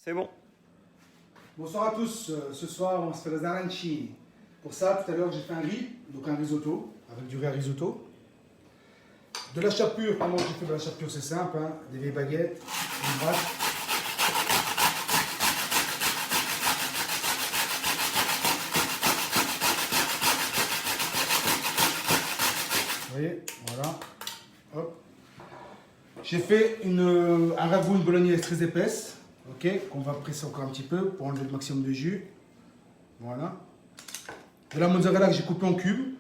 C'est bon. Bonsoir à tous, ce soir on se fait les arancini. Pour ça, tout à l'heure j'ai fait un riz, donc un risotto, avec du riz à risotto. De la chapelure, comment j'ai fait de la chapelure, c'est simple, hein, des vieilles baguettes, une braque. Vous voyez, voilà, hop. J'ai fait un ragoût, une bolognaise très épaisse, ok, qu'on va presser encore un petit peu pour enlever le maximum de jus. Voilà. De la mozzarella que j'ai coupée en cubes,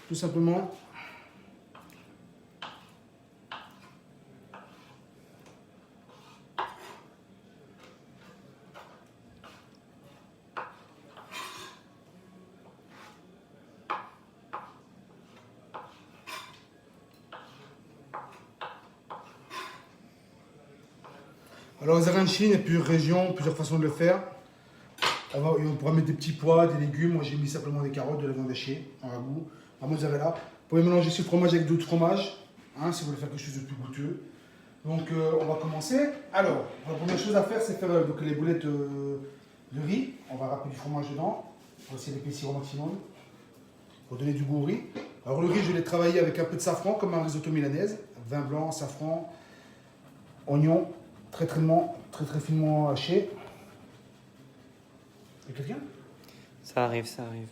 tout simplement. Alors les arancini, il y a plusieurs régions, plusieurs façons de le faire. On pourra mettre des petits pois, des légumes. Moi j'ai mis simplement des carottes, de la viande hachée, en ragoût, la mozzarella. Vous pouvez mélanger ce fromage avec d'autres fromages, hein, si vous voulez faire quelque chose de plus goûteux. Donc on va commencer. Alors, la première chose à faire, c'est faire donc, les boulettes de riz. On va râper du fromage dedans, pour essayer d'épaissir au maximum, pour donner du goût au riz. Alors le riz, je l'ai travaillé avec un peu de safran, comme un risotto milanaise. Vin blanc, safran, oignon, très finement haché. Il y a quelqu'un? Ça arrive, ça arrive.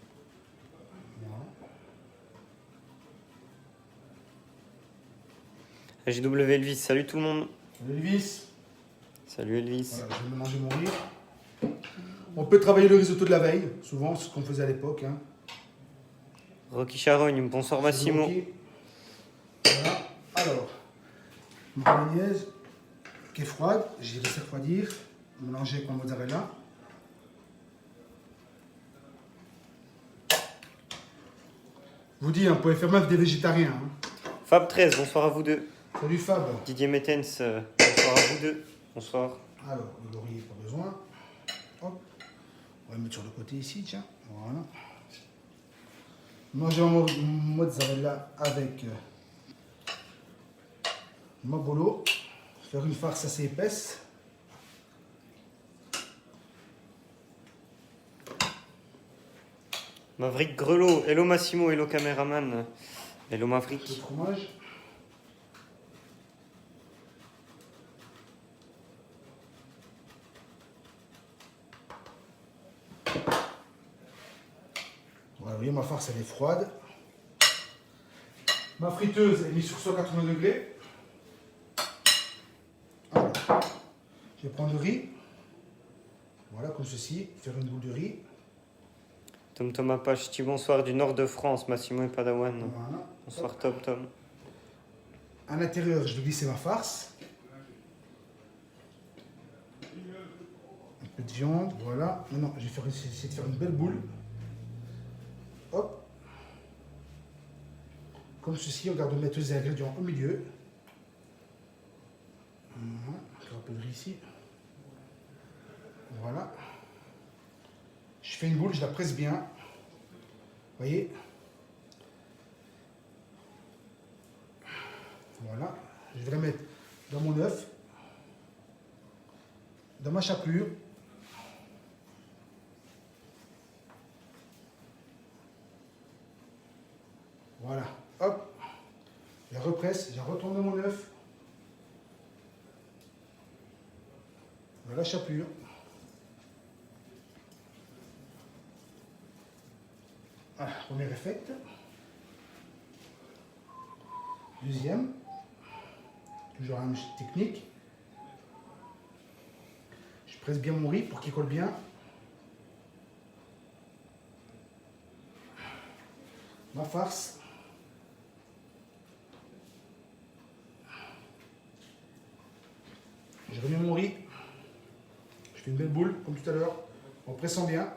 JW Elvis, salut tout le monde. Salut Elvis. Salut Elvis. Voilà, je vais mélanger mon riz. On peut travailler le risotto de la veille, souvent, c'est ce qu'on faisait à l'époque. Hein. Rocky Charogne, bonsoir Massimo. Voilà. Alors, ma bolognaise qui est froide, j'ai laissé refroidir, mélanger avec ma mozzarella. Je vous dis, hein, vous pouvez faire même des végétariens. Hein. Fab 13, bonsoir à vous deux. Salut Fab. Didier Mettens, bonsoir à vous deux. Bonsoir. Alors, le laurier, pas besoin. Hop. On va le mettre sur le côté ici, tiens. Voilà. Manger ma mozzarella avec ma bolo. Faire une farce assez épaisse. Maverick Grelot, hello Massimo, hello caméraman. Hello Maverick. Le fromage. Voilà, vous voyez, ma farce elle est froide. Ma friteuse est mise sur 180 degrés. Alors, je vais prendre le riz. Voilà, comme ceci, faire une boule de riz. Tom Tom Apache, petit bonsoir du nord de France, Massimo et Padawan. Voilà. Bonsoir Tom Tom. À l'intérieur, je vais glisser ma farce. Un peu de viande, voilà. Maintenant, je vais essayer de faire une belle boule. Hop. Comme ceci, on garde de mettre les ingrédients au milieu. Voilà. Un peu de riz ici. Voilà. Je fais une boule, je la presse bien. Vous voyez? Voilà. Je vais la mettre dans mon œuf, dans ma chapelure. Voilà. Hop. Je la represse, je la retourne dans mon œuf. Dans la chapelure. Voilà, première est faite. Deuxième. Toujours la même technique. Je presse bien mon riz pour qu'il colle bien. Ma farce. Je remets mon riz. Je fais une belle boule, comme tout à l'heure, en pressant bien.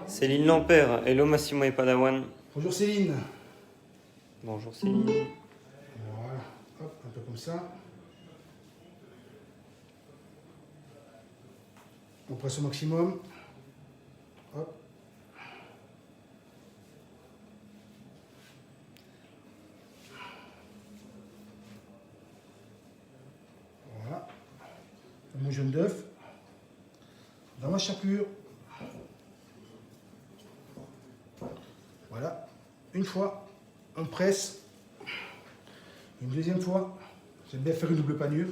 Céline Lampère, hello Massimo et Padawan. Bonjour Céline. Bonjour Céline. Voilà, hop, un peu comme ça. On presse au maximum. Hop. Voilà. mon jaune d'œuf dans ma chapelure. Voilà. Une fois, on presse. Une deuxième fois. J'aime bien faire une double panure.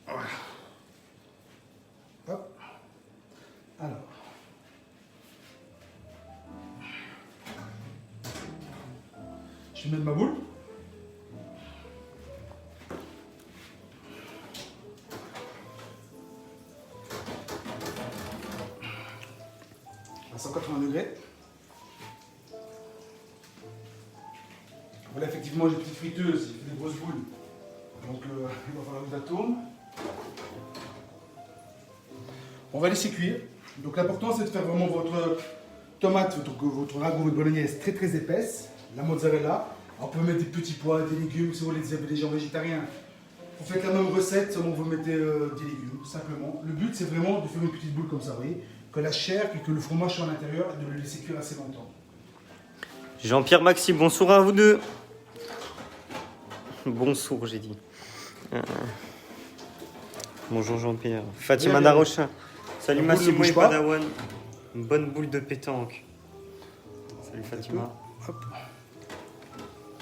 Voilà. Hop. Alors. Je vais mettre ma boule. À 180 degrés. Voilà, effectivement, j'ai une petite friteuse, j'ai des grosses boules. Donc, il va falloir que je la tourne. On va laisser cuire. Donc, l'important, c'est de faire vraiment votre tomate, votre ragoût, votre bolognaise très très épaisse. La mozzarella. On peut mettre des petits pois, des légumes, si vous voulez des gens végétariens. Vous faites la même recette, seulement vous mettez des légumes, simplement. Le but, c'est vraiment de faire une petite boule comme ça, vous voyez, que la chair et que le fromage soit à l'intérieur et de le laisser cuire assez longtemps. Jean-Pierre Maxime, bonsoir à vous deux. Bonsoir, j'ai dit. Bonjour Jean-Pierre. Fatima Bien, bien. Darocha. Salut La boule ne Massimo bouge et pas. Padawan. Une bonne boule de pétanque. Salut Fatima. Hop.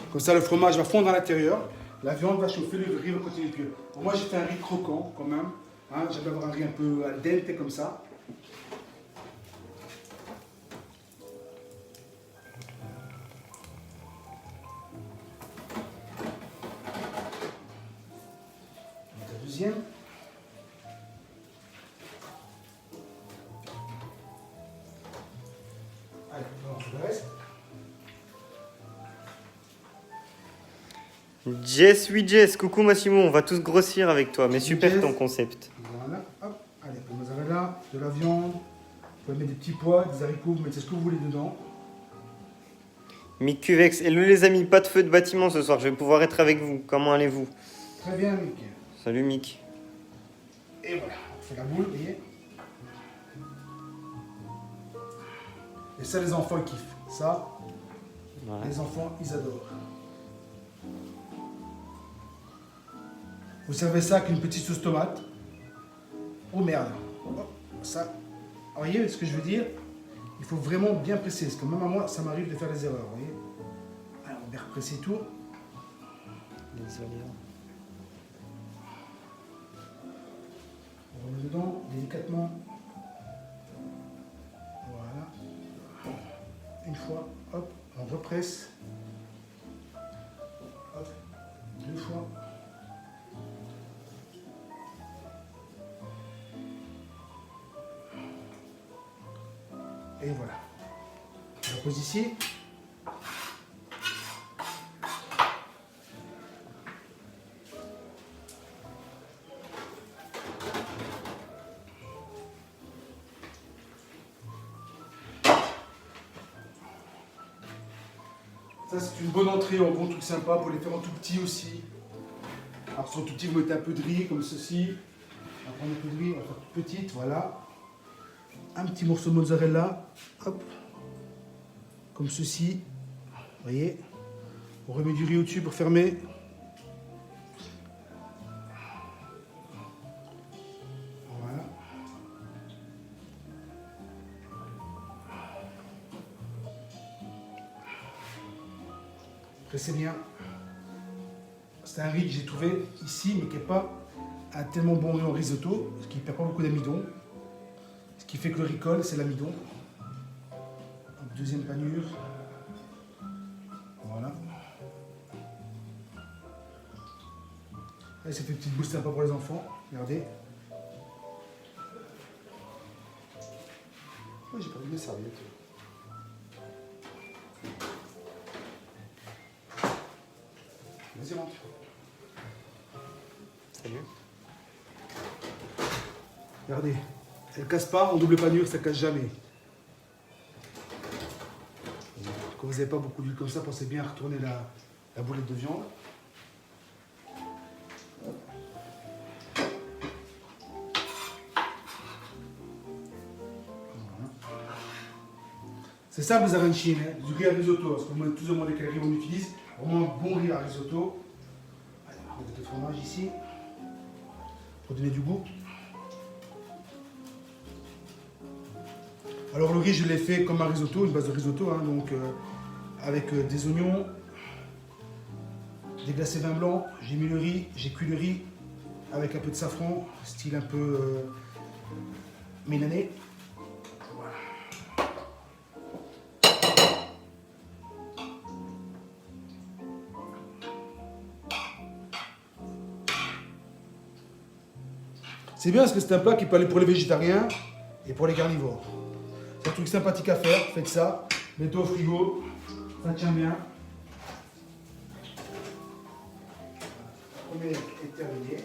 Comme ça, le fromage va fondre à l'intérieur. La viande va chauffer, le riz va continuer de cuire. Bon, moi, j'ai fait un riz croquant quand même. Hein, j'aime avoir un riz un peu al dente comme ça. Donc, la deuxième. Allez, on lance le reste. Jess, oui Jess, coucou Massimo, on va tous grossir avec toi, mais super Jess. ton concept. Voilà, hop. Allez, la mozzarella, de la viande. Vous pouvez mettre des petits pois, des haricots, vous mettez ce que vous voulez dedans. Mick Cuvex, hello les amis, pas de feu de bâtiment ce soir, je vais pouvoir être avec vous. Comment allez-vous? Très bien, Mick. Salut Mick. Et voilà, on fait la boule, vous voyez. Et ça, les enfants, ils kiffent. Ça, Voilà. les enfants, ils adorent. Vous servez ça avec une petite sauce tomate. Oh merde. Hop, ça. Vous voyez ce que je veux dire? Il faut vraiment bien presser. Parce que même à moi, ça m'arrive de faire des erreurs. Vous voyez? Alors, on va bien represser tout. Désolé. On remet dedans délicatement. Voilà. Une fois, hop, on represse. Hop, deux fois. Et voilà. On la pose ici. Ça, c'est une bonne entrée, en bon truc sympa pour les faire en tout petit aussi. Alors, sur tout petit, vous mettez un peu de riz comme ceci. On va prendre un peu de riz, on va faire toute petite, voilà. Un petit morceau de mozzarella, hop, comme ceci. Vous voyez, on remet du riz au-dessus pour fermer. Voilà. Pressez bien. C'est un riz que j'ai trouvé ici, mais qui n'est pas un tellement bon riz en risotto, parce qu'il ne perd pas beaucoup d'amidon. Ce qui fait que le riz colle, c'est l'amidon. Donc, deuxième panure. Voilà. Là, ça fait une petite boule sympa pour les enfants. Regardez. Oh, j'ai perdu mes serviettes. Vas-y, rentre. Salut. Regardez. Elle casse pas, en double panure, ça casse jamais. Quand vous n'avez pas beaucoup d'huile comme ça, pensez bien à retourner la boulette de viande. Voilà. C'est simple les arancines, hein, du riz à risotto, parce que moi, tous demandez quel riz on utilise. Vraiment un bon riz à risotto. Allez, on va mettre le fromage ici, pour donner du goût. Alors le riz, je l'ai fait comme un risotto, une base de risotto, hein, donc avec des oignons, des glacés vin blanc. J'ai mis le riz, j'ai cuit le riz avec un peu de safran, style un peu milanais. Voilà. C'est bien parce que c'est un plat qui peut aller pour les végétariens et pour les carnivores. C'est un truc sympathique à faire, faites ça, mettez au frigo, ça tient bien. Le premier est terminé.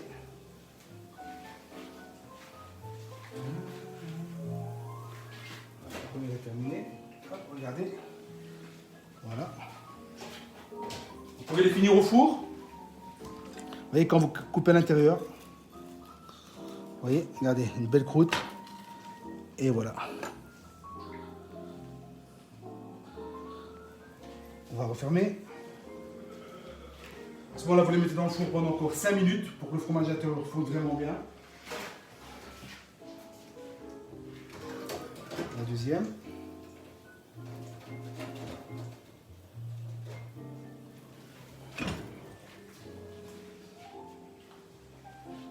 Le premier est terminé. Hop, regardez. Voilà. Vous pouvez les finir au four. Vous voyez quand vous coupez à l'intérieur. Vous voyez, regardez, une belle croûte. Et voilà. On va refermer. À ce moment-là, vous les mettez dans le four pendant encore 5 minutes pour que le fromage intérieur fonde vraiment bien. La deuxième.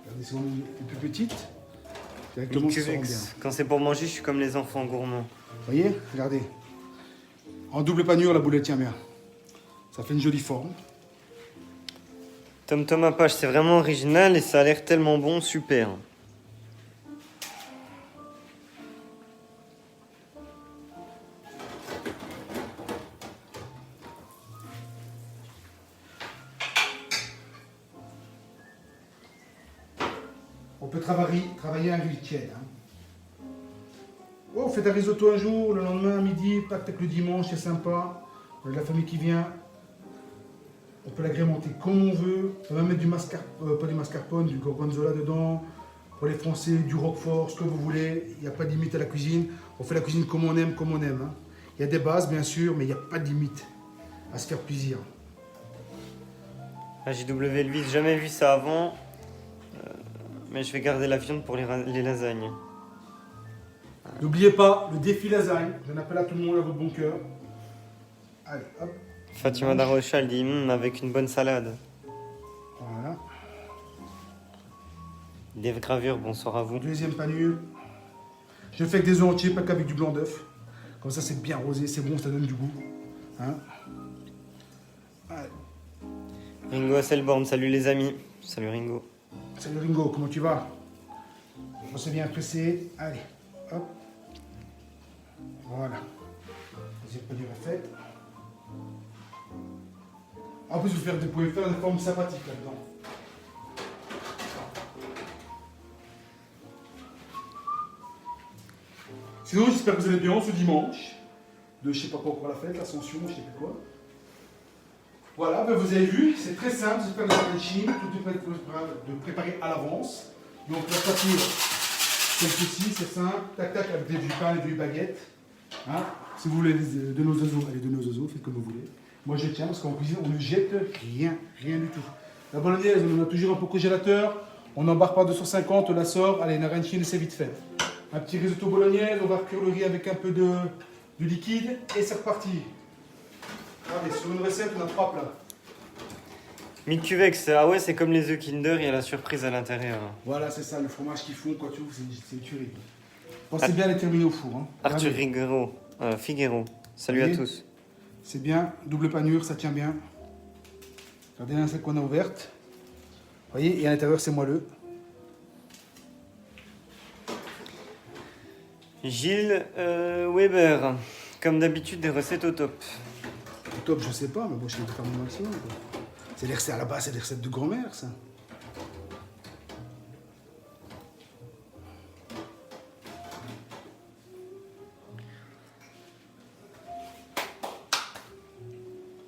Regardez, c'est une plus petite. Directement, ça sent bien. Quand c'est pour manger, je suis comme les enfants gourmands. Vous voyez, regardez. En double panure, la boulette tient bien. Ça fait une jolie forme. Tom Tom à Pâche, c'est vraiment original et ça a l'air tellement bon, super. On peut travailler un riz tiède. Hein. Oh, faites un risotto un jour, le lendemain à midi, peut-être le dimanche, c'est sympa. On a de la famille qui vient. On peut l'agrémenter comme on veut. On peut même mettre du pas du mascarpone, du gorgonzola dedans. Pour les Français, du roquefort, ce que vous voulez. Il n'y a pas de limite à la cuisine. On fait la cuisine comme on aime, comme on aime. Hein. Il y a des bases, bien sûr, mais il n'y a pas de limite à se faire plaisir. Ah, JW Elvis, jamais vu ça avant. Mais je vais garder la viande pour les lasagnes. N'oubliez pas le défi lasagne. J'en appelle à tout le monde à votre bon cœur. Allez, hop. Fatima Darocha, elle dit avec une bonne salade. Voilà. Dave Gravure, bonsoir à vous. Deuxième panure. Je le fais avec des œufs entiers, pas qu'avec du blanc d'œuf. Comme ça, c'est bien rosé, c'est bon, ça donne du goût. Hein. Allez. Ringo Hasselborn, salut les amis. Salut Ringo. Salut Ringo, comment tu vas? On s'est bien pressé. Allez, hop. Voilà. Deuxième panure est faite. En plus, vous pouvez faire une forme sympathique là-dedans. Sinon, j'espère que vous allez bien ce dimanche. De je sais pas quoi pour la fête, l'ascension, je sais plus quoi. Voilà, ben vous avez vu, c'est très simple, c'est faire des arancines, tout est de préparer à l'avance. Donc la facture, comme ceci, c'est simple, tac tac, avec du pain et du baguette. Hein. Si vous voulez de nos oiseaux, allez de nos oiseaux, faites comme vous voulez. Moi je tiens parce qu'en cuisine, on ne jette rien, rien du tout. La bolognaise, on en a toujours un peu au congélateur, on n'embarque pas 250, on la sort, allez, une arancine, c'est vite fait. Un petit risotto bolognaise, on va cuire le riz avec un peu de liquide et c'est reparti. Allez, sur une recette, on a 3 plats. Milkuvex, ah ouais, c'est comme les œufs Kinder, il y a la surprise à l'intérieur. Voilà, c'est ça, le fromage qu'ils font, quoi, tu vois, c'est une tuerie. Pensez bien à les terminer au four. Hein. Arthur Figuero, salut à tous. C'est bien, double panure, ça tient bien. Regardez la celle qu'on a ouverte. Vous voyez, et à l'intérieur, c'est moelleux. Gilles Weber, comme d'habitude, des recettes au top. Au top, je sais pas, mais bon, je vais faire mon maximum. C'est des recettes à la base, c'est des recettes de grand-mère, ça.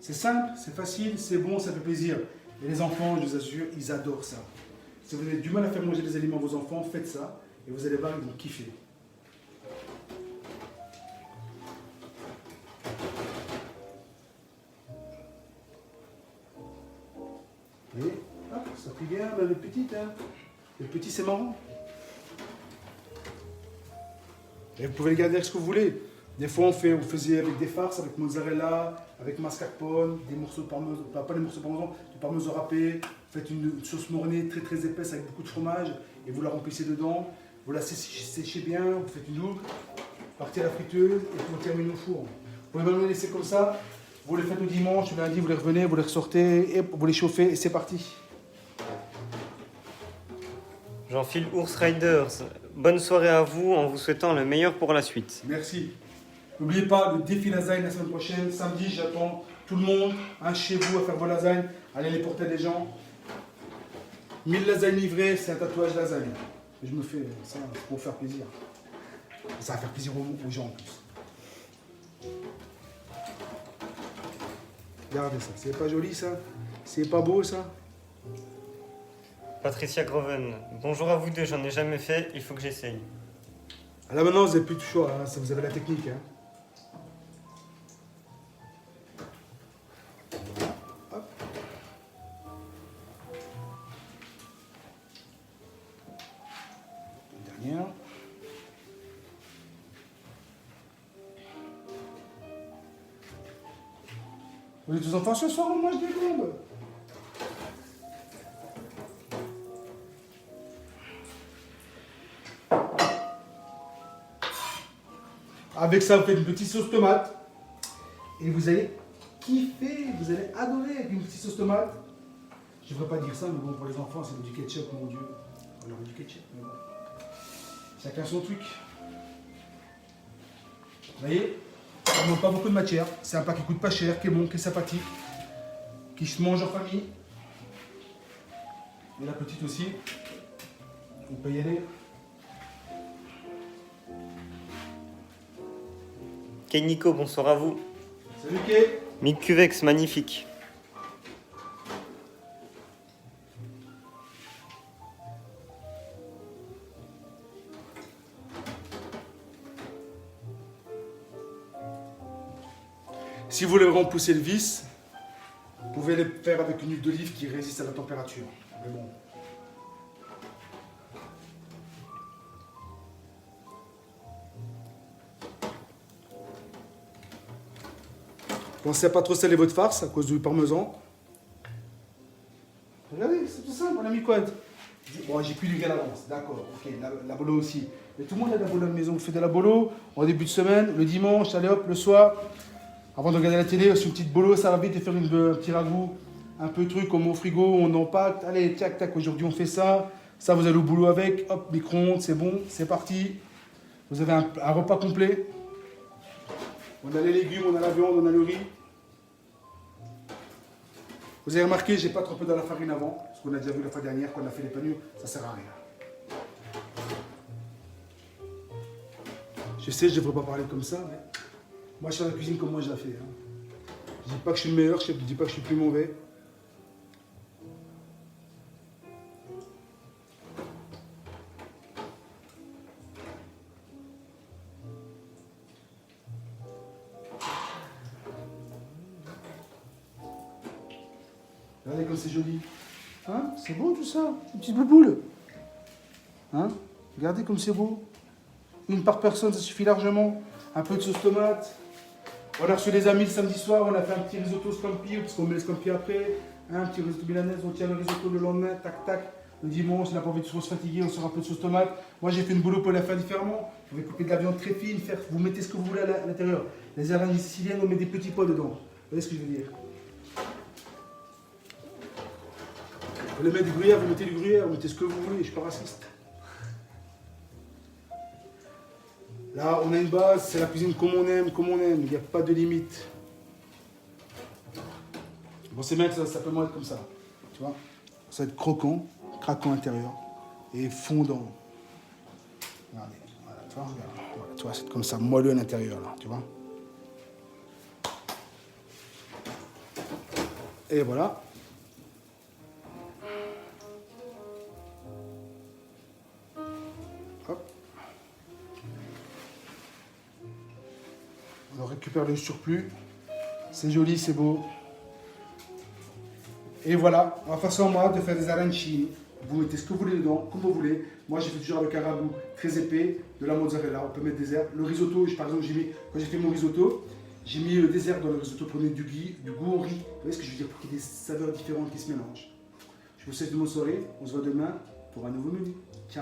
C'est simple, c'est facile, c'est bon, ça fait plaisir. Et les enfants, je vous assure, ils adorent ça. Si vous avez du mal à faire manger des aliments à vos enfants, faites ça. Et vous allez voir, ils vont kiffer. Et hop, ça fait bien, bah, les petites. Hein. Les petits, c'est marrant. Et vous pouvez les garder avec ce que vous voulez. Des fois, on faisait avec des farces, avec mozzarella, avec mascarpone, des morceaux de parmesan, pas des morceaux de parmesan, du parmesan râpé. Vous faites une sauce mornée très très épaisse avec beaucoup de fromage et vous la remplissez dedans. Vous la séchez bien, vous faites une double, partez à la friteuse et puis on termine au four. Vous pouvez même les laisser comme ça. Vous les faites le dimanche, le lundi, vous les revenez, vous les ressortez, et vous les chauffez et c'est parti. Jean-Phil Ours Riders, bonne soirée à vous en vous souhaitant le meilleur pour la suite. Merci. N'oubliez pas le défi lasagne la semaine prochaine. Samedi, j'attends tout le monde chez vous à faire vos lasagnes. Allez les porter à des gens. 1000 lasagnes livrées, c'est un tatouage lasagne. Et je me fais ça pour faire plaisir. Ça va faire plaisir aux gens en plus. Regardez ça, c'est pas joli ça? C'est pas beau ça? Patricia Groven, bonjour à vous deux, j'en ai jamais fait, il faut que j'essaye. Là maintenant, vous n'avez plus de choix, hein. Vous avez la technique. Hein. Hop. Une dernière. Vous êtes tous enfants ce soir, on mange des bombes. Avec ça, vous faites une petite sauce tomate. Et vous allez kiffer, vous allez adorer avec une petite sauce tomate. Je ne devrais pas dire ça, mais bon, pour les enfants, c'est du ketchup, mon Dieu. On leur met du ketchup, mais bon. Chacun son truc. Vous voyez, ça ne demande pas beaucoup de matière. C'est un plat qui coûte pas cher, qui est bon, qui est sympathique, qui se mange en famille. Et la petite aussi. On peut y aller. Nico, bonsoir à vous. Salut Kay. Mick Cuvex, magnifique. Si vous voulez vraiment pousser le vis, vous pouvez le faire avec une huile d'olive qui résiste à la température. Mais bon. Pensez à pas trop saler votre farce à cause du parmesan. Regardez, c'est tout simple, on a mis quoi? Bon, j'ai cuit à l'avance, d'accord, ok, la bolo aussi. Mais tout le monde a de la bolo à la maison. On fait de la bolo en début de semaine, le dimanche, allez hop, le soir. Avant de regarder la télé, aussi une petite bolo, ça va vite et faire un petit ragoût, un peu truc, on met au frigo, on empacte. Allez, tac, tac, aujourd'hui on fait ça. Ça, vous allez au boulot avec, hop, micro-ondes, c'est bon, c'est parti. Vous avez un repas complet. On a les légumes, on a la viande, on a le riz. Vous avez remarqué, j'ai pas trempé dans la farine avant, parce qu'on a déjà vu la fois dernière, quand on a fait les panures, ça sert à rien. Je sais, je devrais pas parler comme ça, mais moi je fais la cuisine comme moi je la fais. Hein. Je dis pas que je suis le meilleur, je dis pas que je suis plus mauvais. Regardez comme c'est joli. Hein? C'est beau tout ça, une petite bouboule. Hein? Regardez comme c'est beau. Une par personne, ça suffit largement. Un peu de sauce tomate. On a reçu des amis le samedi soir, on a fait un petit risotto scampi, parce qu'on met le scampi après. Un petit risotto milanaise, on tient le risotto le lendemain, tac tac. Le dimanche, on n'a pas envie de se fatiguer, on sort un peu de sauce tomate. Moi j'ai fait une boulot pour la faire différemment. Vous pouvez couper de la viande très fine, vous mettez ce que vous voulez à l'intérieur. Les araignées siciliennes, on met des petits pois dedans. Vous voyez ce que je veux dire? Vous voulez mettre du gruyère, vous mettez du gruyère, vous mettez ce que vous voulez, je suis pas raciste. Là, on a une base, c'est la cuisine comme on aime, il n'y a pas de limite. Bon, c'est bien que ça peut moins être comme ça, tu vois. Ça va être croquant, craquant intérieur et fondant. Regardez, voilà, tu vois, regarde. Voilà, tu vois, c'est comme ça, moelleux à l'intérieur, là, tu vois. Et voilà. Hop. On récupère le surplus. C'est joli, c'est beau. Et voilà, la façon moi de faire des arancini. Vous mettez ce que vous voulez dedans, comme vous voulez. Moi, j'ai fait toujours avec un ragoût très épais, de la mozzarella. On peut mettre des herbes. Le risotto, par exemple, quand j'ai fait mon risotto, j'ai mis des herbes dans le risotto pour donner du goût au riz. Vous voyez ce que je veux dire? Pour qu'il y ait des saveurs différentes qui se mélangent. Je vous souhaite une bonne soirée. On se voit demain pour un nouveau menu. Ciao.